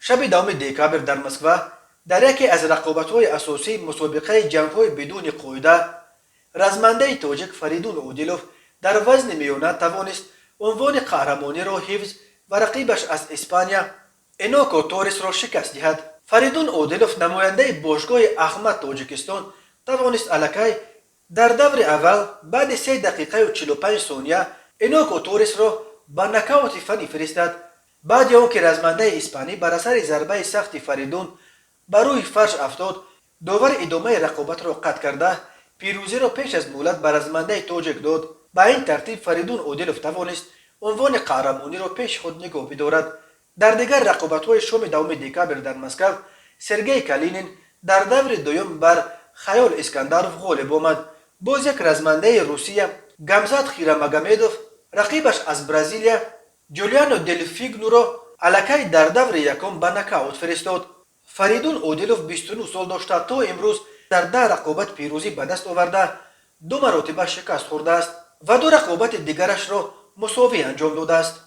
شب دوم دکابر در مسکو در یکی از رقابت‌های اساسی مسابقه جنگ‌های بدون قاعده رزمنده تاجیک فریدون اودیلوف در وزن میانه توانست عنوان قهرمانی را حفظ و رقیبش از اسپانیا اینوکو تورس را شکست دهد. فریدون اودیلوف نماینده باشگاه احمد تاجیکستان توانست الکی در دور اول بعد 3 دقیقه و 45 ثانیه اینوکو تورس را به نکاوت فنی فرستد. بعد آنکه رزمنده اسپانی بر اثر ضربه سخت فریدون بر روی فرش افتاد، داور ادامه رقابت را قطع کرده پیروزی را پیش از مهلت بر رزمنده تاجیک داد. به این ترتیب فریدون اودیلوف توانست عنوان قهرمانی را پیش خود نگاه بدارد. در دیگر رقابت‌های شام دوم دکابر در مسکو سرگئی کالینین در دور دوم بر خیال اسکندروف غالب آمد. باز یک رزمنده روسیه گامزات خیرمگامدوف رقیبش از برزیلیا جولیانو دلفیگنو را الکی در دور یکم به نکاوت فرستاد. فریدون اودیلوف 29 سال داشته تا امروز در 10 رقابت پیروزی به دست آورده 2 مرتبه شکست خورده است و 2 رقابت دیگرش را مساوی انجام داده است.